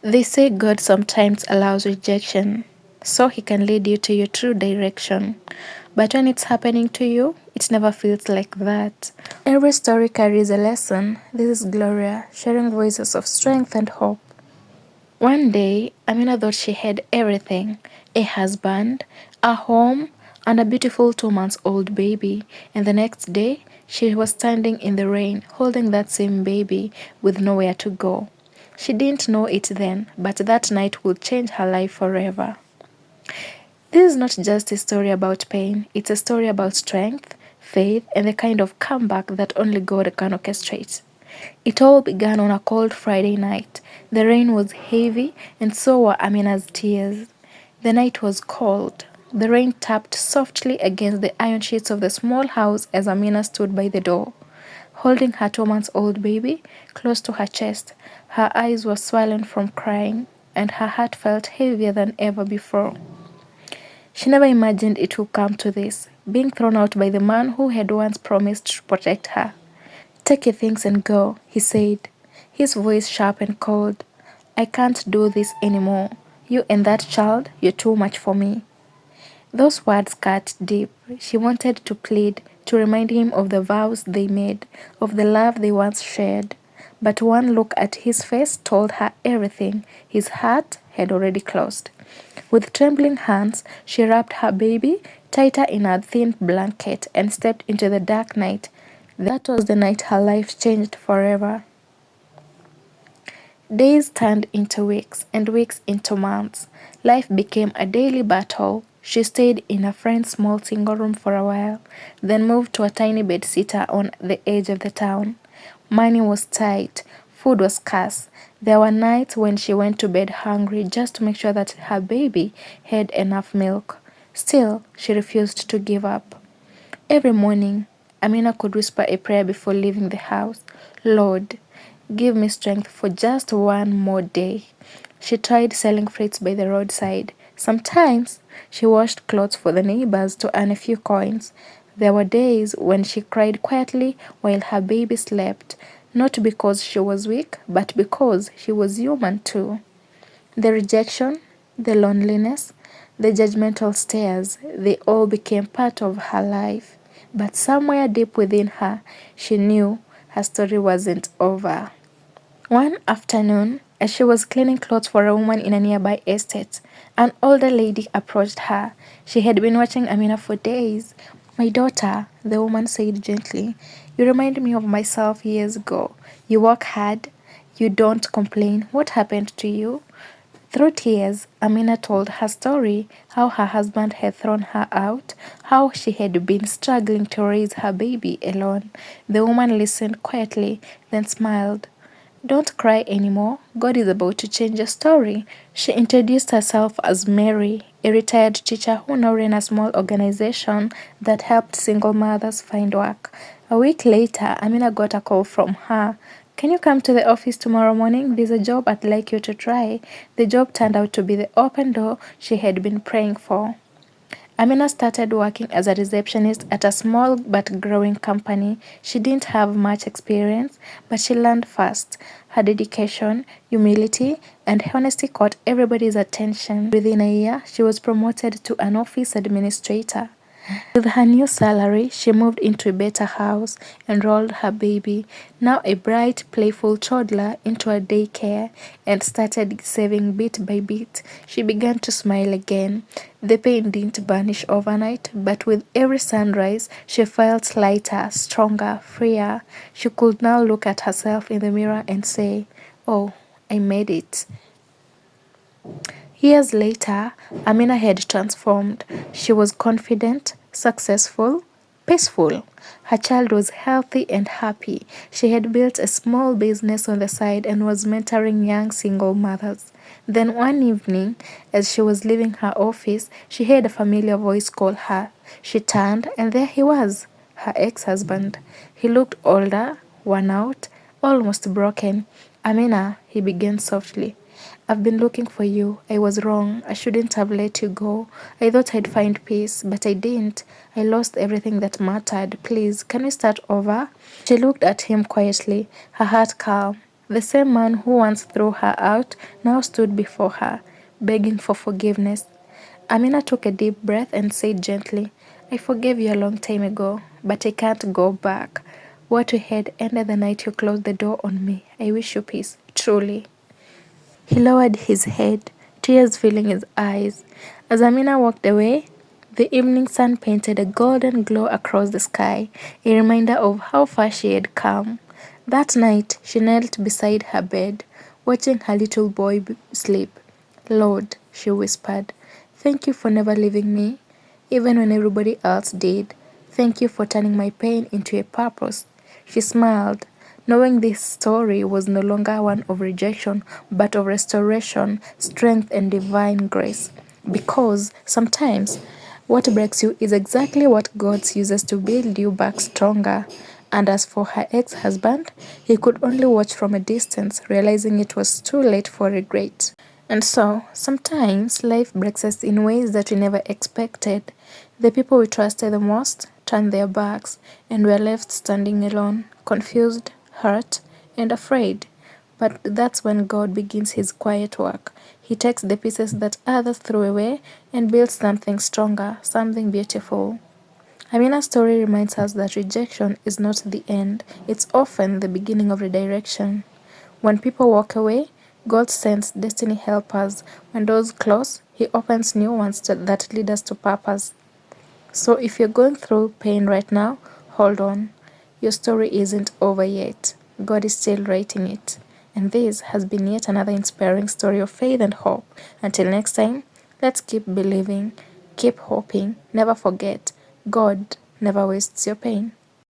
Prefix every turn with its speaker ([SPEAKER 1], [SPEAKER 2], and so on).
[SPEAKER 1] They say God sometimes allows rejection so He can lead you to your true direction. But when it's happening to you, it never feels like that. Every story carries a lesson. This is Gloria, sharing voices of strength and hope. One day, Amina thought she had everything: a husband, a home, and a beautiful 2 months old baby. And the next day, she was standing in the rain, holding that same baby with nowhere to go. She didn't know it then, but that night would change her life forever. This is not just a story about pain, it's a story about strength, faith, and the kind of comeback that only God can orchestrate. It all began on a cold Friday night. The rain was heavy, and so were Amina's tears. The night was cold. The rain tapped softly against the iron sheets of the small house as Amina stood by the door, holding her 2 months old baby close to her chest. Her eyes were swollen from crying, and her heart felt heavier than ever before. She never imagined it would come to this, being thrown out by the man who had once promised to protect her. "Take your things and go," he said, his voice sharp and cold. "I can't do this anymore. You and that child, you're too much for me." Those words cut deep. She wanted to plead, to remind him of the vows they made, of the love they once shared. But one look at his face told her everything. His heart had already closed. With trembling hands, she wrapped her baby tighter in a thin blanket and stepped into the dark night. That was the night her life changed forever. Days turned into weeks, and weeks into months. Life became a daily battle. She stayed in a friend's small single room for a while, then moved to a tiny bedsitter on the edge of the town. Money was tight, food was scarce. There were nights when she went to bed hungry just to make sure that her baby had enough milk. Still, she refused to give up. Every morning, Amina could whisper a prayer before leaving the house. "Lord, give me strength for just one more day." She tried selling fruits by the roadside. Sometimes she washed clothes for the neighbors to earn a few coins. There were days when she cried quietly while her baby slept, not because she was weak, but because she was human too. The rejection, the loneliness, the judgmental stares, they all became part of her life. But somewhere deep within her, she knew her story wasn't over. One afternoon, as she was cleaning clothes for a woman in a nearby estate, an older lady approached her. She had been watching Amina for days. "My daughter," the woman said gently, "you remind me of myself years ago. You work hard. You don't complain. What happened to you?" Through tears, Amina told her story, how her husband had thrown her out, how she had been struggling to raise her baby alone. The woman listened quietly, then smiled. "Don't cry anymore. God is about to change your story." She introduced herself as Mary, a retired teacher who now ran a small organization that helped single mothers find work. A week later, Amina got a call from her. "Can you come to the office tomorrow morning? There's a job I'd like you to try." The job turned out to be the open door she had been praying for. Amina started working as a receptionist at a small but growing company. She didn't have much experience, but she learned fast. Her dedication, humility, and honesty caught everybody's attention. Within a year, she was promoted to an office administrator. With her new salary, she moved into a better house, enrolled her baby, now a bright, playful toddler, into a daycare, and started saving bit by bit. She began to smile again. The pain didn't vanish overnight, but with every sunrise, she felt lighter, stronger, freer. She could now look at herself in the mirror and say, "Oh, I made it." Years later, Amina had transformed. She was confident, successful, peaceful. Her child was healthy and happy. She had built a small business on the side and was mentoring young single mothers. Then one evening, as she was leaving her office, she heard a familiar voice call her. She turned, and there he was, her ex-husband. He looked older, worn out, almost broken. "Amina," he began softly. "I've been looking for you. I was wrong. I shouldn't have let you go. I thought I'd find peace, but I didn't. I lost everything that mattered. Please, can we start over?" She looked at him quietly, her heart calm. The same man who once threw her out now stood before her, begging for forgiveness. Amina took a deep breath and said gently, I forgave you a long time ago, but I can't go back. What we had ended the night you closed the door on me. I wish you peace, truly. He lowered his head, tears filling his eyes. As Amina walked away, the evening sun painted a golden glow across the sky, a reminder of how far she had come. That night, she knelt beside her bed, watching her little boy sleep. Lord, she whispered, thank you for never leaving me, even when everybody else did. Thank you for turning my pain into a purpose. She smiled, knowing this story was no longer one of rejection, but of restoration, strength, and divine grace. Because sometimes what breaks you is exactly what God uses to build you back stronger. And as for her ex husband, he could only watch from a distance, realizing it was too late for regret. And so, sometimes life breaks us in ways that we never expected. The people we trusted the most turned their backs, and we're left standing alone, confused, hurt, and afraid. But that's when God begins His quiet work. He takes the pieces that others threw away and builds something stronger, something beautiful. Amina's story reminds us that rejection is not the end, it's often the beginning of redirection. When people walk away, God sends destiny helpers. When doors close, He opens new ones that lead us to purpose. So if you're going through pain right now, hold on. Your story isn't over yet. God is still writing it. And this has been yet another inspiring story of faith and hope. Until next time, let's keep believing, keep hoping, never forget, God never wastes your pain.